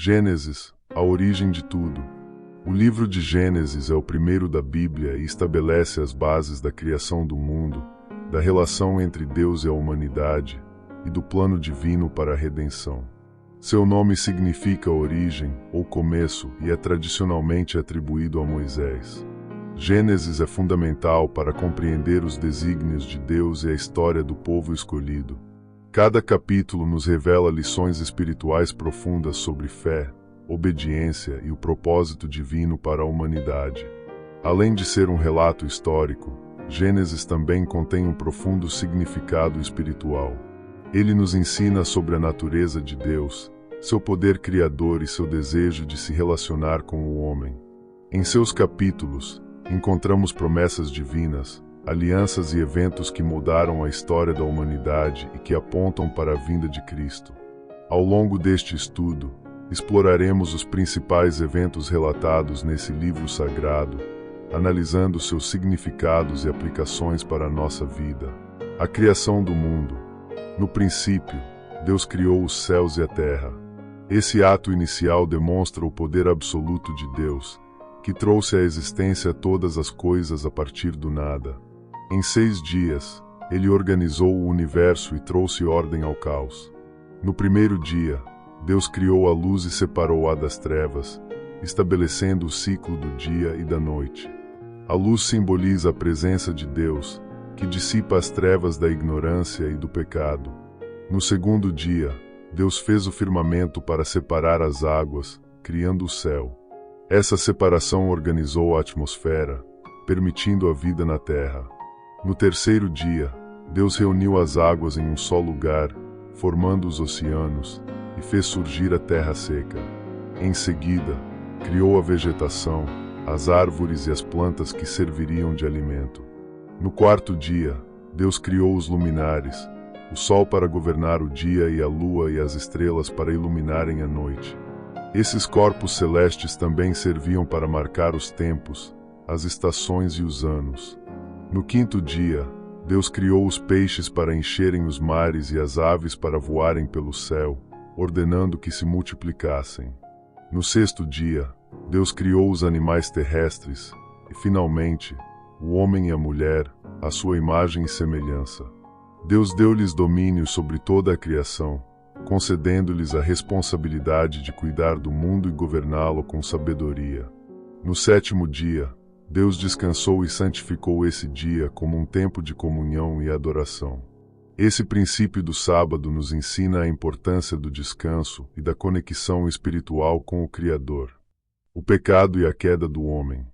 Gênesis, a origem de tudo. O livro de Gênesis é o primeiro da Bíblia e estabelece as bases da criação do mundo, da relação entre Deus e a humanidade, e do plano divino para a redenção. Seu nome significa origem ou começo e é tradicionalmente atribuído a Moisés. Gênesis é fundamental para compreender os desígnios de Deus e a história do povo escolhido. Cada capítulo nos revela lições espirituais profundas sobre fé, obediência e o propósito divino para a humanidade. Além de ser um relato histórico, Gênesis também contém um profundo significado espiritual. Ele nos ensina sobre a natureza de Deus, seu poder criador e seu desejo de se relacionar com o homem. Em seus capítulos, encontramos promessas divinas, alianças e eventos que mudaram a história da humanidade e que apontam para a vinda de Cristo. Ao longo deste estudo, exploraremos os principais eventos relatados nesse livro sagrado, analisando seus significados e aplicações para a nossa vida. A criação do mundo. No princípio, Deus criou os céus e a terra. Esse ato inicial demonstra o poder absoluto de Deus, que trouxe à existência todas as coisas a partir do nada. Em 6 dias, ele organizou o universo e trouxe ordem ao caos. No primeiro dia, Deus criou a luz e separou-a das trevas, estabelecendo o ciclo do dia e da noite. A luz simboliza a presença de Deus, que dissipa as trevas da ignorância e do pecado. No segundo dia, Deus fez o firmamento para separar as águas, criando o céu. Essa separação organizou a atmosfera, permitindo a vida na terra. No terceiro dia, Deus reuniu as águas em um só lugar, formando os oceanos, e fez surgir a terra seca. Em seguida, criou a vegetação, as árvores e as plantas que serviriam de alimento. No quarto dia, Deus criou os luminares, o sol para governar o dia e a lua e as estrelas para iluminarem a noite. Esses corpos celestes também serviam para marcar os tempos, as estações e os anos. No quinto dia, Deus criou os peixes para encherem os mares e as aves para voarem pelo céu, ordenando que se multiplicassem. No sexto dia, Deus criou os animais terrestres, e finalmente, o homem e a mulher, à sua imagem e semelhança. Deus deu-lhes domínio sobre toda a criação, concedendo-lhes a responsabilidade de cuidar do mundo e governá-lo com sabedoria. No sétimo dia, Deus descansou e santificou esse dia como um tempo de comunhão e adoração. Esse princípio do sábado nos ensina a importância do descanso e da conexão espiritual com o Criador. O pecado e a queda do homem.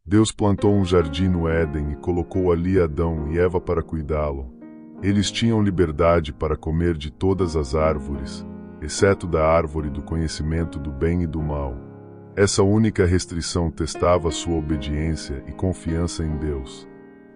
Deus plantou um jardim no Éden e colocou ali Adão e Eva para cuidá-lo. Eles tinham liberdade para comer de todas as árvores, exceto da árvore do conhecimento do bem e do mal. Essa única restrição testava sua obediência e confiança em Deus.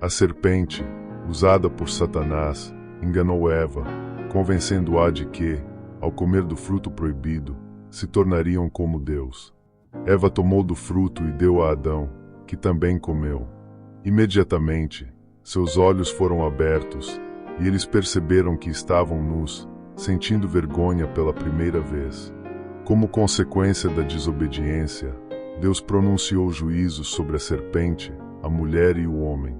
A serpente, usada por Satanás, enganou Eva, convencendo-a de que, ao comer do fruto proibido, se tornariam como Deus. Eva tomou do fruto e deu a Adão, que também comeu. Imediatamente, seus olhos foram abertos, e eles perceberam que estavam nus, sentindo vergonha pela primeira vez. Como consequência da desobediência, Deus pronunciou juízos sobre a serpente, a mulher e o homem.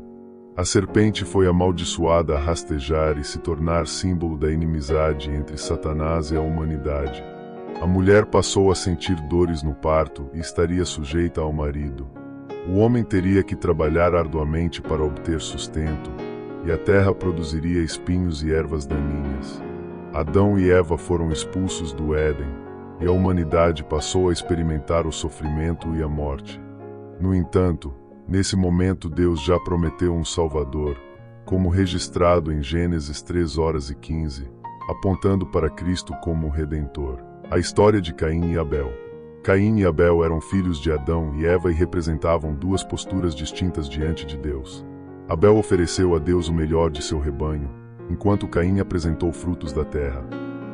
A serpente foi amaldiçoada a rastejar e se tornar símbolo da inimizade entre Satanás e a humanidade. A mulher passou a sentir dores no parto e estaria sujeita ao marido. O homem teria que trabalhar arduamente para obter sustento, e a terra produziria espinhos e ervas daninhas. Adão e Eva foram expulsos do Éden, e a humanidade passou a experimentar o sofrimento e a morte. No entanto, nesse momento Deus já prometeu um Salvador, como registrado em Gênesis 3:15, apontando para Cristo como o Redentor. A história de Caim e Abel. Caim e Abel eram filhos de Adão e Eva e representavam duas posturas distintas diante de Deus. Abel ofereceu a Deus o melhor de seu rebanho, enquanto Caim apresentou frutos da terra.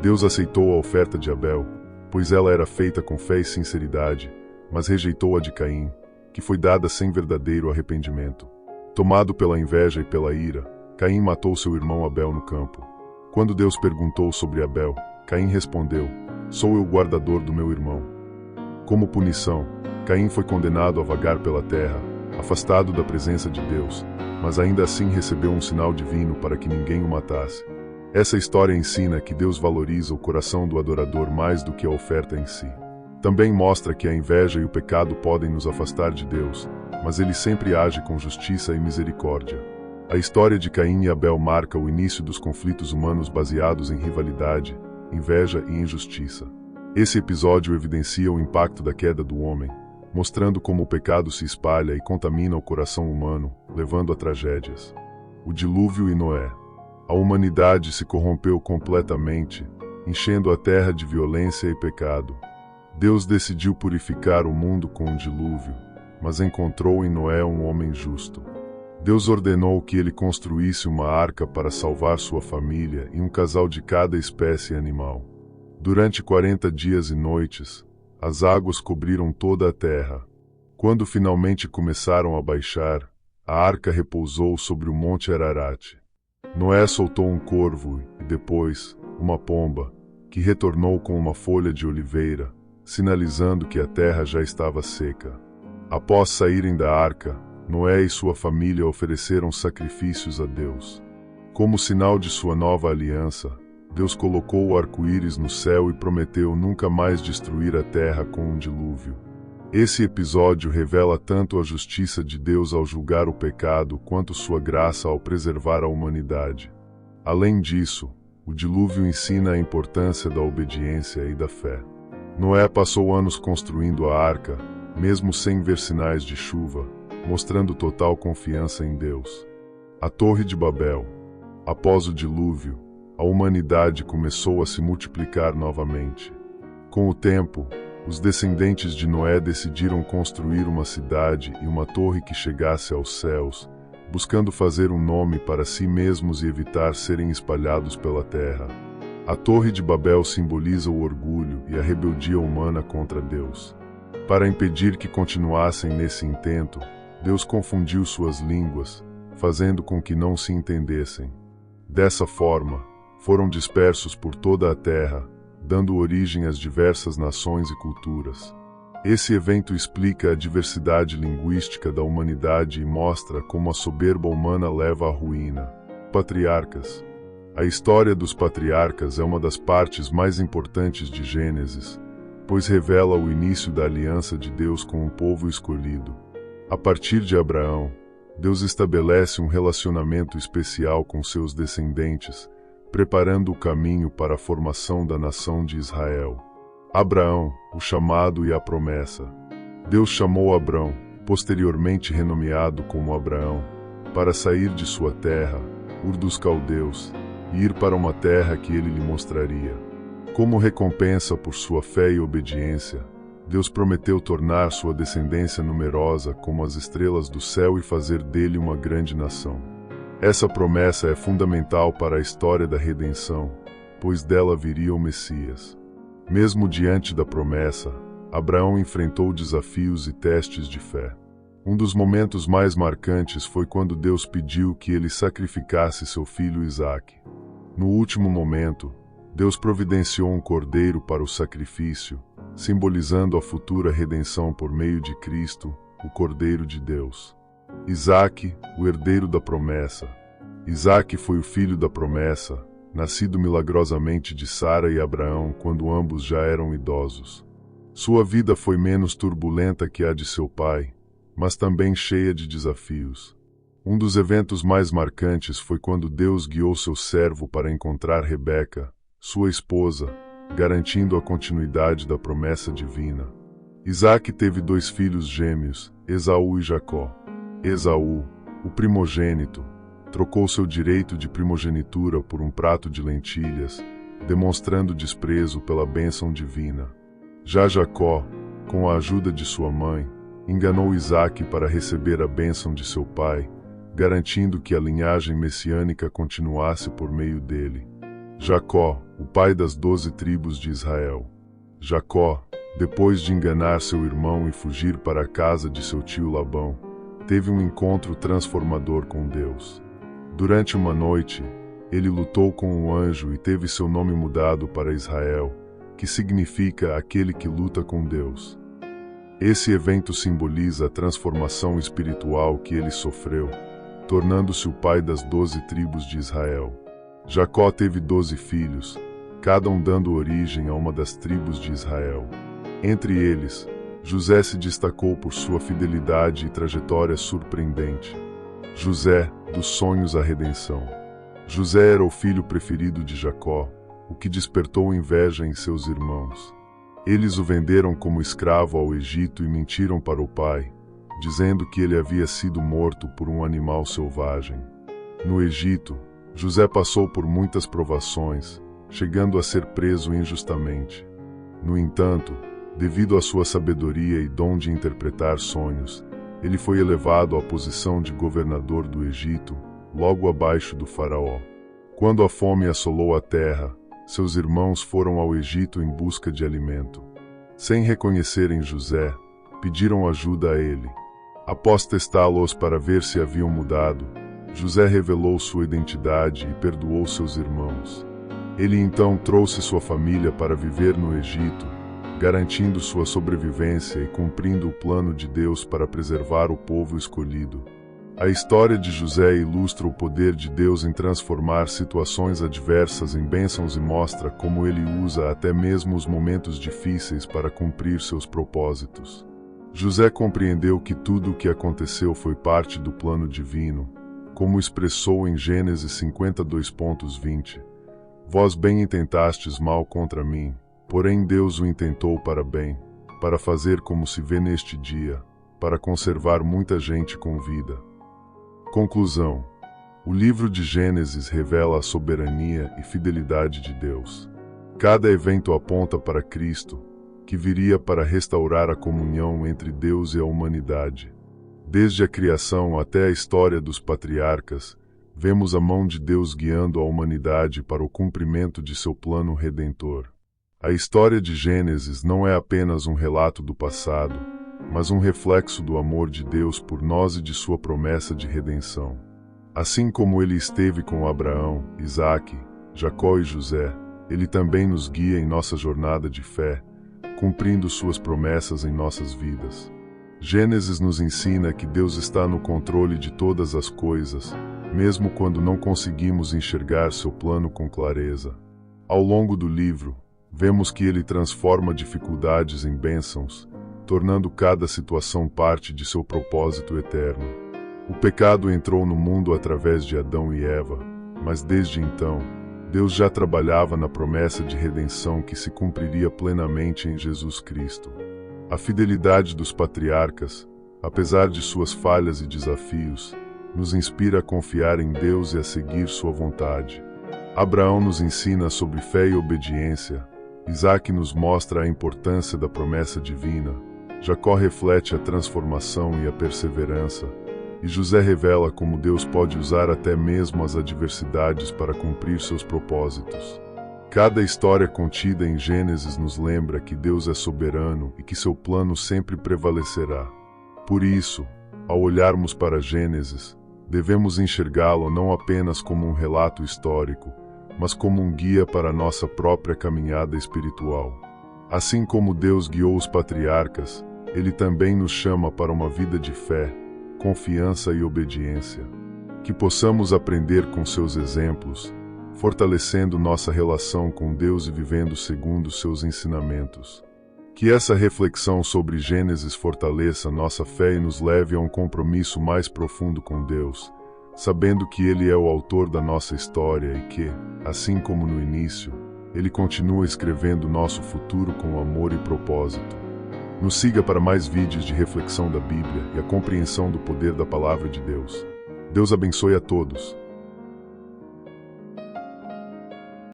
Deus aceitou a oferta de Abel, pois ela era feita com fé e sinceridade, mas rejeitou a de Caim, que foi dada sem verdadeiro arrependimento. Tomado pela inveja e pela ira, Caim matou seu irmão Abel no campo. Quando Deus perguntou sobre Abel, Caim respondeu: "Sou eu o guardador do meu irmão." Como punição, Caim foi condenado a vagar pela terra, afastado da presença de Deus, mas ainda assim recebeu um sinal divino para que ninguém o matasse. Essa história ensina que Deus valoriza o coração do adorador mais do que a oferta em si. Também mostra que a inveja e o pecado podem nos afastar de Deus, mas Ele sempre age com justiça e misericórdia. A história de Caim e Abel marca o início dos conflitos humanos baseados em rivalidade, inveja e injustiça. Esse episódio evidencia o impacto da queda do homem, mostrando como o pecado se espalha e contamina o coração humano, levando a tragédias. O dilúvio e Noé. A humanidade se corrompeu completamente, enchendo a terra de violência e pecado. Deus decidiu purificar o mundo com um dilúvio, mas encontrou em Noé um homem justo. Deus ordenou que ele construísse uma arca para salvar sua família e um casal de cada espécie animal. Durante 40 dias e noites, as águas cobriram toda a terra. Quando finalmente começaram a baixar, a arca repousou sobre o monte Ararat. Noé soltou um corvo e depois, uma pomba, que retornou com uma folha de oliveira, sinalizando que a terra já estava seca. Após saírem da arca, Noé e sua família ofereceram sacrifícios a Deus. Como sinal de sua nova aliança, Deus colocou o arco-íris no céu e prometeu nunca mais destruir a terra com um dilúvio. Esse episódio revela tanto a justiça de Deus ao julgar o pecado quanto sua graça ao preservar a humanidade. Além disso, o dilúvio ensina a importância da obediência e da fé. Noé passou anos construindo a arca, mesmo sem ver sinais de chuva, mostrando total confiança em Deus. A Torre de Babel. Após o dilúvio, a humanidade começou a se multiplicar novamente. Com o tempo, os descendentes de Noé decidiram construir uma cidade e uma torre que chegasse aos céus, buscando fazer um nome para si mesmos e evitar serem espalhados pela terra. A Torre de Babel simboliza o orgulho e a rebeldia humana contra Deus. Para impedir que continuassem nesse intento, Deus confundiu suas línguas, fazendo com que não se entendessem. Dessa forma, foram dispersos por toda a terra, dando origem às diversas nações e culturas. Esse evento explica a diversidade linguística da humanidade e mostra como a soberba humana leva à ruína. Patriarcas. A história dos patriarcas é uma das partes mais importantes de Gênesis, pois revela o início da aliança de Deus com o povo escolhido. A partir de Abraão, Deus estabelece um relacionamento especial com seus descendentes, preparando o caminho para a formação da nação de Israel. Abraão, o chamado e a promessa. Deus chamou Abrão, posteriormente renomeado como Abraão, para sair de sua terra, Ur dos Caldeus, e ir para uma terra que ele lhe mostraria. Como recompensa por sua fé e obediência, Deus prometeu tornar sua descendência numerosa como as estrelas do céu e fazer dele uma grande nação. Essa promessa é fundamental para a história da redenção, pois dela viria o Messias. Mesmo diante da promessa, Abraão enfrentou desafios e testes de fé. Um dos momentos mais marcantes foi quando Deus pediu que ele sacrificasse seu filho Isaque. No último momento, Deus providenciou um cordeiro para o sacrifício, simbolizando a futura redenção por meio de Cristo, o Cordeiro de Deus. Isaque, o herdeiro da promessa. Isaque foi o filho da promessa, nascido milagrosamente de Sara e Abraão quando ambos já eram idosos. Sua vida foi menos turbulenta que a de seu pai, mas também cheia de desafios. Um dos eventos mais marcantes foi quando Deus guiou seu servo para encontrar Rebeca, sua esposa, garantindo a continuidade da promessa divina. Isaque teve 2 filhos gêmeos, Esaú e Jacó. Esaú, o primogênito, trocou seu direito de primogenitura por um prato de lentilhas, demonstrando desprezo pela bênção divina. Já Jacó, com a ajuda de sua mãe, enganou Isaque para receber a bênção de seu pai, garantindo que a linhagem messiânica continuasse por meio dele. Jacó, o pai das 12 tribos de Israel. Jacó, depois de enganar seu irmão e fugir para a casa de seu tio Labão, teve um encontro transformador com Deus. Durante uma noite, ele lutou com um anjo e teve seu nome mudado para Israel, que significa aquele que luta com Deus. Esse evento simboliza a transformação espiritual que ele sofreu, tornando-se o pai das 12 tribos de Israel. Jacó teve 12 filhos, cada um dando origem a uma das tribos de Israel. Entre eles, José se destacou por sua fidelidade e trajetória surpreendente. José, dos sonhos à redenção. José era o filho preferido de Jacó, o que despertou inveja em seus irmãos. Eles o venderam como escravo ao Egito e mentiram para o pai, dizendo que ele havia sido morto por um animal selvagem. No Egito, José passou por muitas provações, chegando a ser preso injustamente. No entanto, devido à sua sabedoria e dom de interpretar sonhos, ele foi elevado à posição de governador do Egito, logo abaixo do faraó. Quando a fome assolou a terra, seus irmãos foram ao Egito em busca de alimento. Sem reconhecerem José, pediram ajuda a ele. Após testá-los para ver se haviam mudado, José revelou sua identidade e perdoou seus irmãos. Ele então trouxe sua família para viver no Egito, garantindo sua sobrevivência e cumprindo o plano de Deus para preservar o povo escolhido. A história de José ilustra o poder de Deus em transformar situações adversas em bênçãos e mostra como ele usa até mesmo os momentos difíceis para cumprir seus propósitos. José compreendeu que tudo o que aconteceu foi parte do plano divino, como expressou em Gênesis 52:20. Vós bem intentastes mal contra mim, porém Deus o intentou para bem, para fazer como se vê neste dia, para conservar muita gente com vida. Conclusão. O livro de Gênesis revela a soberania e fidelidade de Deus. Cada evento aponta para Cristo, que viria para restaurar a comunhão entre Deus e a humanidade. Desde a criação até a história dos patriarcas, vemos a mão de Deus guiando a humanidade para o cumprimento de seu plano redentor. A história de Gênesis não é apenas um relato do passado, mas um reflexo do amor de Deus por nós e de sua promessa de redenção. Assim como ele esteve com Abraão, Isaque, Jacó e José, ele também nos guia em nossa jornada de fé, cumprindo suas promessas em nossas vidas. Gênesis nos ensina que Deus está no controle de todas as coisas, mesmo quando não conseguimos enxergar seu plano com clareza. Ao longo do livro, vemos que ele transforma dificuldades em bênçãos, tornando cada situação parte de seu propósito eterno. O pecado entrou no mundo através de Adão e Eva, mas desde então, Deus já trabalhava na promessa de redenção que se cumpriria plenamente em Jesus Cristo. A fidelidade dos patriarcas, apesar de suas falhas e desafios, nos inspira a confiar em Deus e a seguir sua vontade. Abraão nos ensina sobre fé e obediência, Isaque nos mostra a importância da promessa divina, Jacó reflete a transformação e a perseverança, e José revela como Deus pode usar até mesmo as adversidades para cumprir seus propósitos. Cada história contida em Gênesis nos lembra que Deus é soberano e que seu plano sempre prevalecerá. Por isso, ao olharmos para Gênesis, devemos enxergá-lo não apenas como um relato histórico, mas como um guia para a nossa própria caminhada espiritual. Assim como Deus guiou os patriarcas, Ele também nos chama para uma vida de fé, confiança e obediência. Que possamos aprender com seus exemplos, fortalecendo nossa relação com Deus e vivendo segundo seus ensinamentos. Que essa reflexão sobre Gênesis fortaleça nossa fé e nos leve a um compromisso mais profundo com Deus, sabendo que Ele é o autor da nossa história e que, assim como no início, Ele continua escrevendo nosso futuro com amor e propósito. Nos siga para mais vídeos de reflexão da Bíblia e a compreensão do poder da Palavra de Deus. Deus abençoe a todos.